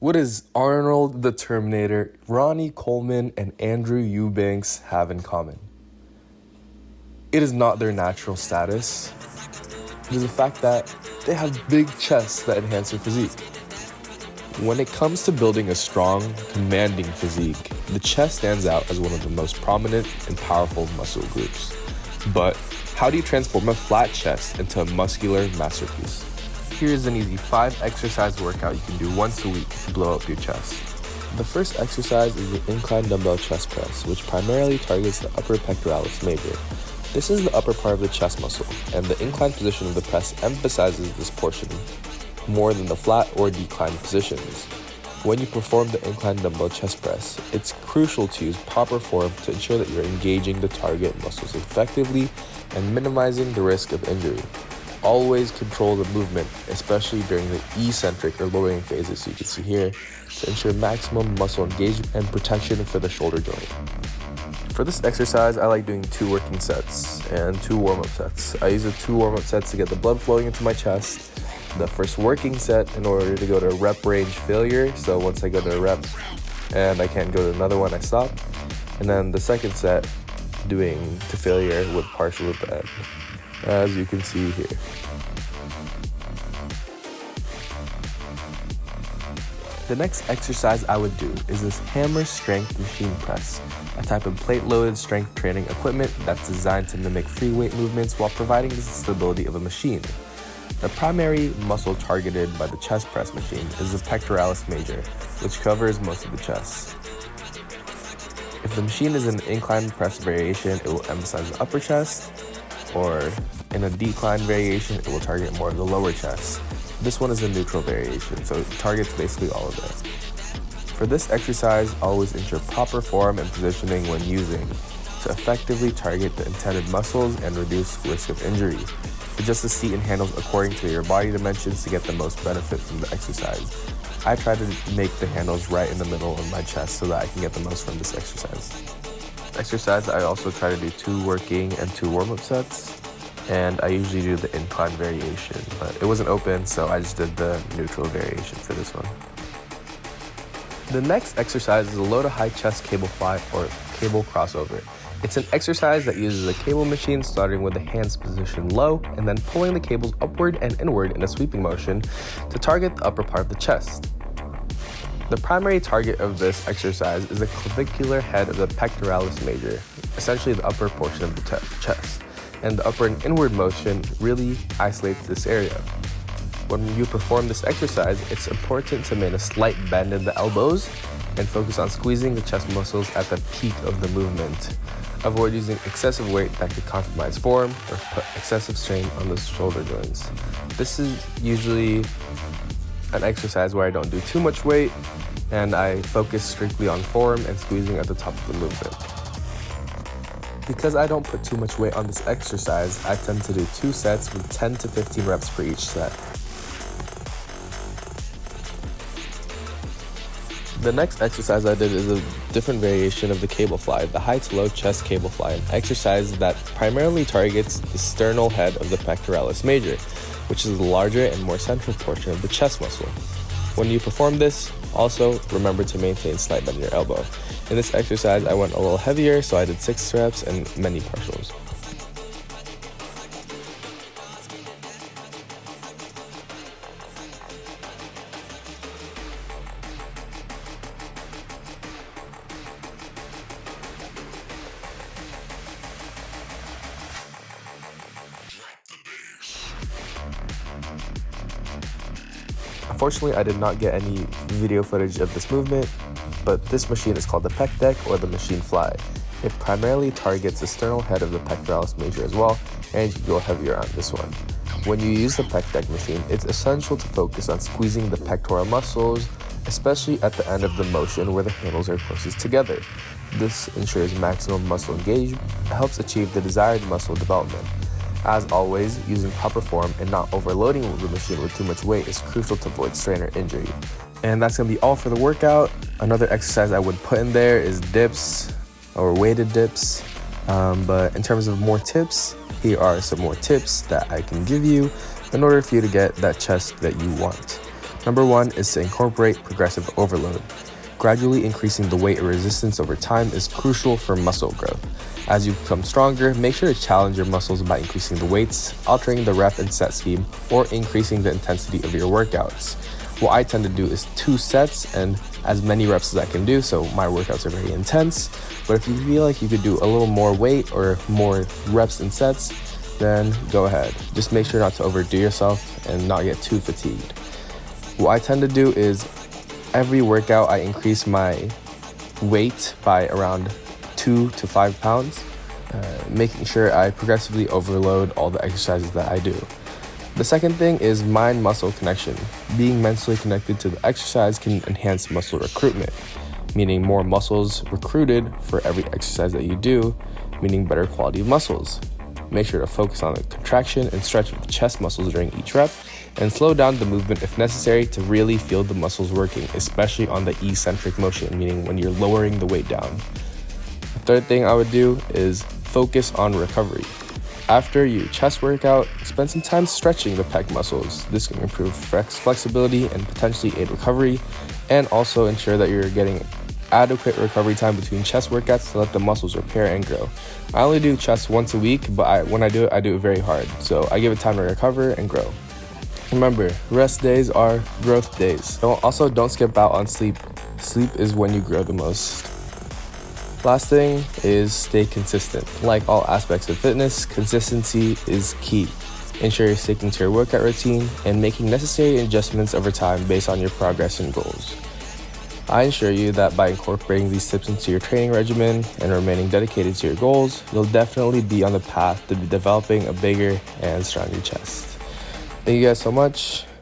What does Arnold the Terminator, Ronnie Coleman, and Andrew Eubanks have in common? It is not their natural status. It is the fact that they have big chests that enhance their physique. When it comes to building a strong, commanding physique, the chest stands out as one of the most prominent and powerful muscle groups. But how do you transform a flat chest into a muscular masterpiece? Here's an easy 5-exercise workout you can do once a week to blow up your chest. The first exercise is the Incline Dumbbell Chest Press, which primarily targets the upper pectoralis major. This is the upper part of the chest muscle, and the incline position of the press emphasizes this portion more than the flat or declined positions. When you perform the incline dumbbell chest press, it's crucial to use proper form to ensure that you're engaging the target muscles effectively and minimizing the risk of injury. Always control the movement, especially during the eccentric or lowering phases, so you can see here, to ensure maximum muscle engagement and protection for the shoulder joint. For this exercise, I like doing 2 working sets and 2 warm-up sets. I use the 2 warm-up sets to get the blood flowing into my chest. The first working set in order to go to rep range failure. So once I go to a rep and I can't go to another one, I stop. And then the second set doing to failure with partial at the end, as you can see here. The next exercise I would do is this hammer strength machine press, a type of plate-loaded strength training equipment that's designed to mimic free weight movements while providing the stability of a machine. The primary muscle targeted by the chest press machine is the pectoralis major, which covers most of the chest. If the machine is an incline press variation, it will emphasize the upper chest, or in a decline variation, it will target more of the lower chest. This one is a neutral variation, so it targets basically all of it. For this exercise, always ensure proper form and positioning when using to effectively target the intended muscles and reduce risk of injury. Adjust the seat and handles according to your body dimensions to get the most benefit from the exercise. I try to make the handles right in the middle of my chest so that I can get the most from this exercise. I also try to do 2 working and 2 warm-up sets, and I usually do the incline variation, but it wasn't open, so I just did the neutral variation for this one. The next exercise is a low to high chest cable fly or cable crossover. It's an exercise that uses a cable machine starting with the hands positioned low and then pulling the cables upward and inward in a sweeping motion to target the upper part of the chest. The primary target of this exercise is the clavicular head of the pectoralis major, essentially the upper portion of the chest, and the upper and inward motion really isolates this area. When you perform this exercise, it's important to maintain a slight bend in the elbows and focus on squeezing the chest muscles at the peak of the movement. Avoid using excessive weight that could compromise form or put excessive strain on the shoulder joints. This is usually an exercise where I don't do too much weight and I focus strictly on form and squeezing at the top of the movement. Because I don't put too much weight on this exercise, I tend to do 2 sets with 10 to 15 reps per each set. The next exercise I did is a different variation of the cable fly, the high to low chest cable fly, an exercise that primarily targets the sternal head of the pectoralis major, which is the larger and more central portion of the chest muscle. When you perform this, also remember to maintain slight bend in your elbow. In this exercise, I went a little heavier, so I did 6 reps and many partials. Unfortunately, I did not get any video footage of this movement, but this machine is called the pec deck or the machine fly. It primarily targets the sternal head of the pectoralis major as well, and you can go heavier on this one. When you use the pec deck machine, it's essential to focus on squeezing the pectoral muscles, especially at the end of the motion where the handles are closest together. This ensures maximum muscle engagement and helps achieve the desired muscle development. As always, using proper form and not overloading the machine with too much weight is crucial to avoid strain or injury. And that's going to be all for the workout. Another exercise I would put in there is dips or weighted dips. But in terms of more tips, here are some more tips that I can give you in order for you to get that chest that you want. Number 1 is to incorporate progressive overload. Gradually increasing the weight or resistance over time is crucial for muscle growth. As you become stronger, make sure to challenge your muscles by increasing the weights, altering the rep and set scheme, or increasing the intensity of your workouts. What I tend to do is 2 sets and as many reps as I can do, so my workouts are very intense. But if you feel like you could do a little more weight or more reps and sets, then go ahead. Just make sure not to overdo yourself and not get too fatigued. What I tend to do is every workout I increase my weight by around 2 to 5 pounds, making sure I progressively overload all the exercises that I do. The second thing is mind-muscle connection. Being mentally connected to the exercise can enhance muscle recruitment, meaning more muscles recruited for every exercise that you do, meaning better quality of muscles. Make sure to focus on the contraction and stretch of the chest muscles during each rep, and slow down the movement if necessary to really feel the muscles working, especially on the eccentric motion, meaning when you're lowering the weight down. The third thing I would do is focus on recovery. After your chest workout, spend some time stretching the pec muscles. This can improve flexibility and potentially aid recovery, and also ensure that you're getting adequate recovery time between chest workouts to let the muscles repair and grow. I only do chest once a week, but when I do it very hard. So I give it time to recover and grow. Remember, rest days are growth days. Don't skip out on sleep. Sleep is when you grow the most. Last thing is stay consistent. Like all aspects of fitness, consistency is key. Ensure you're sticking to your workout routine and making necessary adjustments over time based on your progress and goals. I assure you that by incorporating these tips into your training regimen and remaining dedicated to your goals, you'll definitely be on the path to developing a bigger and stronger chest. Thank you guys so much.